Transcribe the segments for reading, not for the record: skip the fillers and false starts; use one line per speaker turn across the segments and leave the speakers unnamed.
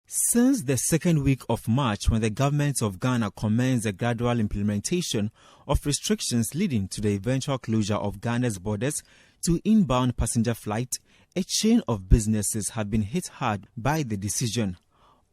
Since the second week of March, when the government of Ghana commenced the gradual implementation of restrictions leading to the eventual closure of Ghana's borders to inbound passenger flight, a chain of businesses have been hit hard by the decision.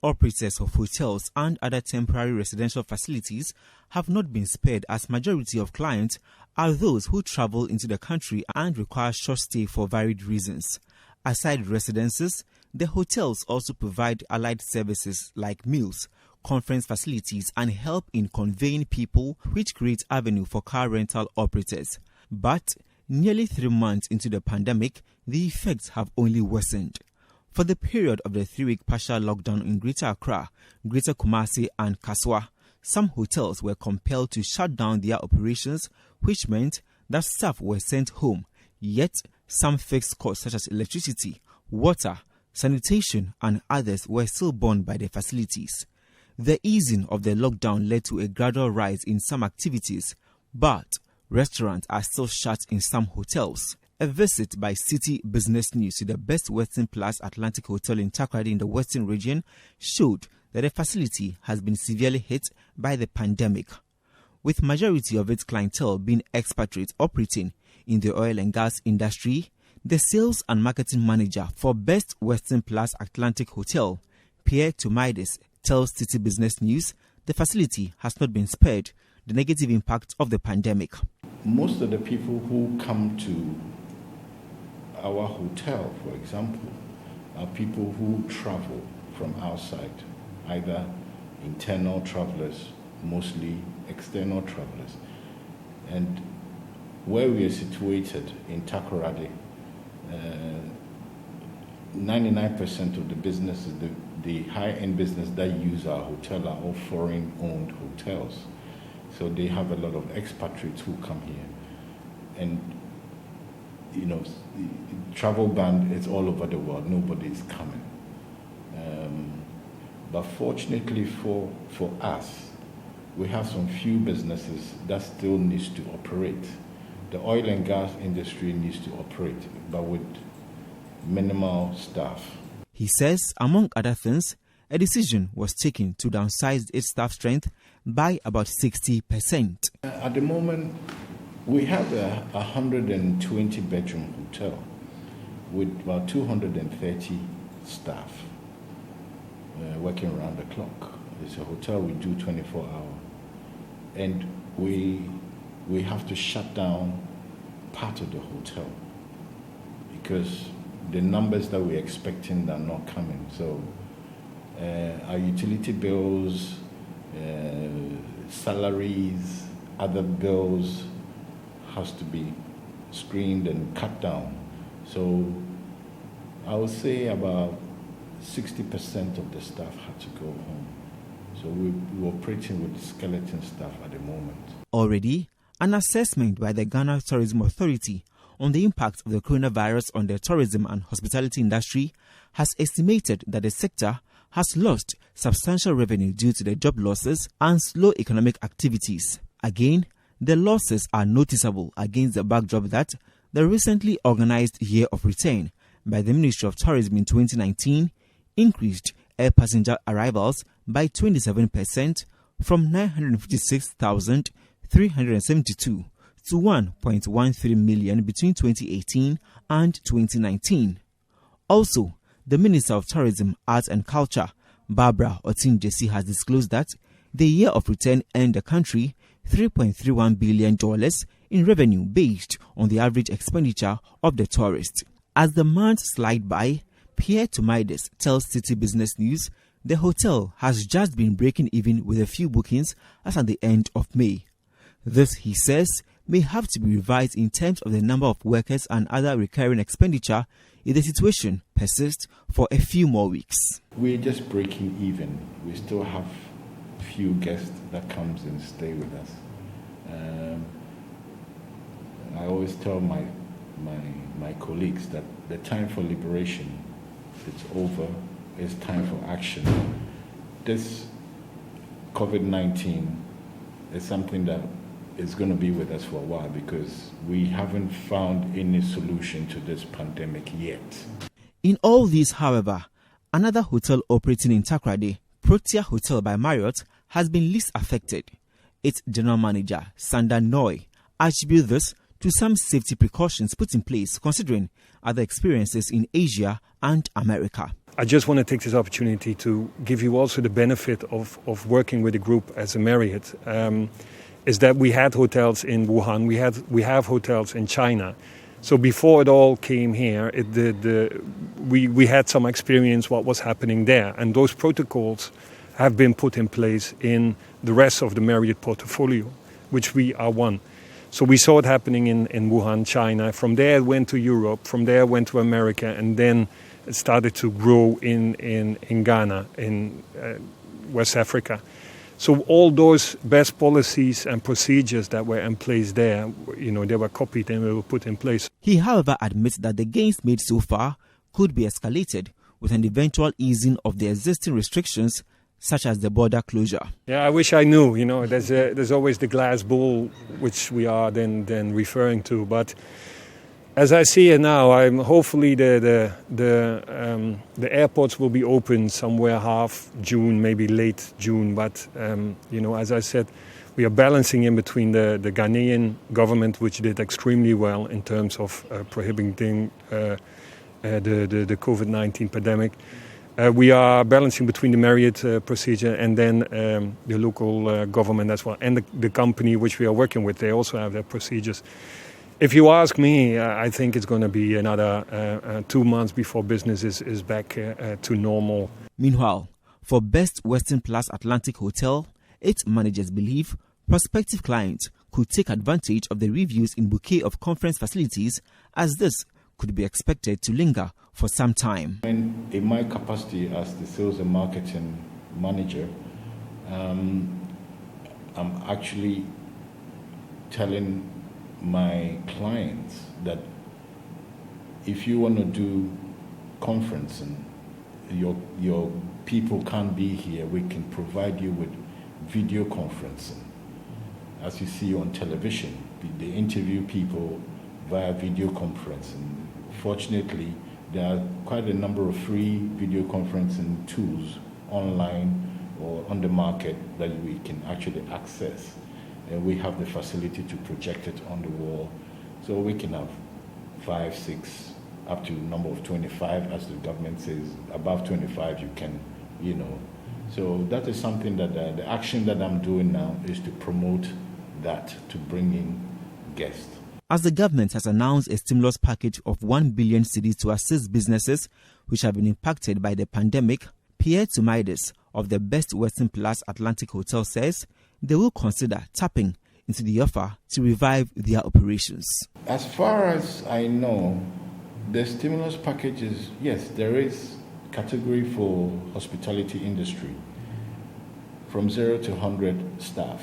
Operators of hotels and other temporary residential facilities have not been spared, as majority of clients are those who travel into the country and require short stay for varied reasons. Aside residences, the hotels also provide allied services like meals, conference facilities, and help in conveying people, which create avenue for car rental operators. But nearly 3 months into the pandemic, the effects have only worsened. For the period of the 3-week partial lockdown in Greater Accra, Greater Kumasi, and Kaswa, some hotels were compelled to shut down their operations, which meant that staff were sent home. Yet, some fixed costs such as electricity, water, sanitation, and others were still borne by the facilities. The easing of the lockdown led to a gradual rise in some activities, but restaurants are still shut in some hotels. A visit by Citi Business News to the Best Western Plus Atlantic Hotel in Takoradi in the Western region showed that the facility has been severely hit by the pandemic, with majority of its clientele being expatriates operating in the oil and gas industry. The sales and marketing manager for Best Western Plus Atlantic Hotel, Pius Amihere, tells Citi Business News the facility has not been spared the negative impact of the pandemic.
Most of the people who come to our hotel, for example, are people who travel from outside, either internal travelers, mostly external travelers. And where we are situated in Takoradi, 99% of the businesses, the high-end business that use our hotel are all foreign-owned hotels. So they have a lot of expatriates who come here. And, you know, travel ban is all over the world. Nobody is coming. But fortunately for us, we have some few businesses that still needs to operate. The oil and gas industry needs to operate, but with minimal staff.
He says, among other things, a decision was taken to downsize its staff strength by about 60%.
At the moment, we have a 120-bedroom hotel with about 230 staff working around the clock. It's a hotel we do 24 hours. And we have to shut down part of the hotel because the numbers that we're expecting are not coming. So our utility bills, salaries, other bills has to be screened and cut down. So I would say about 60% of the staff had to go home. So we're operating with skeleton staff at the moment.
Already, an assessment by the Ghana Tourism Authority on the impact of the coronavirus on the tourism and hospitality industry has estimated that the sector has lost substantial revenue due to the job losses and slow economic activities. Again, the losses are noticeable against the backdrop that the recently organized Year of Return by the Ministry of Tourism in 2019 increased air passenger arrivals by 27% from 956,372 to 1.13 million between 2018 and 2019. Also, the Minister of Tourism, Arts and Culture, Barbara Otin-Jesse, has disclosed that the Year of Return earned the country $3.31 billion in revenue based on the average expenditure of the tourist. As the months slide by, Pius Amihere tells Citi Business News the hotel has just been breaking even with a few bookings as at the end of May. This, he says, may have to be revised in terms of the number of workers and other recurring expenditure if the situation persists for a few more weeks.
We're just breaking even. We still have few guests that comes and stay with us. I always tell my colleagues that the time for liberation is over. It's time for action. This COVID-19 is something that is going to be with us for a while because we haven't found any solution to this pandemic yet.
In all this, however, Another hotel operating in Takoradi, Protea Hotel by Marriott, has been least affected. Its general manager, Sanda Noy, attributes this to some safety precautions put in place considering other experiences in Asia and America.
I just want to take this opportunity to give you also the benefit of working with a group as a Marriott, is that we had hotels in Wuhan, we have hotels in China. So before it all came here, we had some experience what was happening there, and those protocols have been put in place in the rest of the Marriott portfolio, which we are one. So we saw it happening in Wuhan, China. From there it went to Europe, from there it went to America, and then it started to grow in Ghana, in West Africa. So all those best policies and procedures that were in place there, they were copied and they were put in place.
He, however, admits that the gains made so far could be escalated with an eventual easing of the existing restrictions, such as the border closure.
Yeah, I wish I knew. There's always the glass bowl, which we are then referring to. But as I see it now, hopefully the airports will be open somewhere half June, maybe late June. But as I said, we are balancing in between the Ghanaian government, which did extremely well in terms of prohibiting the COVID-19 pandemic. We are balancing between the Marriott procedure and then the local government as well, and the company which we are working with. They also have their procedures. If you ask me, I think it's going to be another 2 months before business is back to normal.
Meanwhile, for Best Western Plus Atlantic Hotel, its managers believe prospective clients could take advantage of the reviews in bouquet of conference facilities, as this could be expected to linger for some time.
In my capacity as the sales and marketing manager, I'm actually telling my clients that if you want to do conferencing, your people can't be here, we can provide you with video conferencing. As you see on television, they interview people via video conferencing. Fortunately, there are quite a number of free video conferencing tools online or on the market that we can actually access. And we have the facility to project it on the wall. So we can have 5, 6, up to a number of 25, as the government says. Above 25 you can, So that is something that the action that I'm doing now is to promote that, to bring in guests.
As the government has announced a stimulus package of 1 billion cedis to assist businesses which have been impacted by the pandemic, Pierre Tumaides of the Best Western Plus Atlantic Hotel says they will consider tapping into the offer to revive their operations.
As far as I know, the stimulus package is, yes, there is category for hospitality industry from 0 to 100 staff.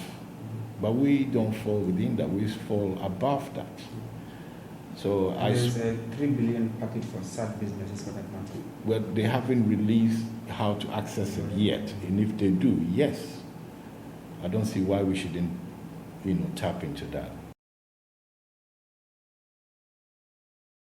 But we don't fall within that, we fall above that. So
there's a 3 billion package for SAT businesses for that matter.
Well, they haven't released how to access it yet. And if they do, yes, I don't see why we shouldn't, tap into that.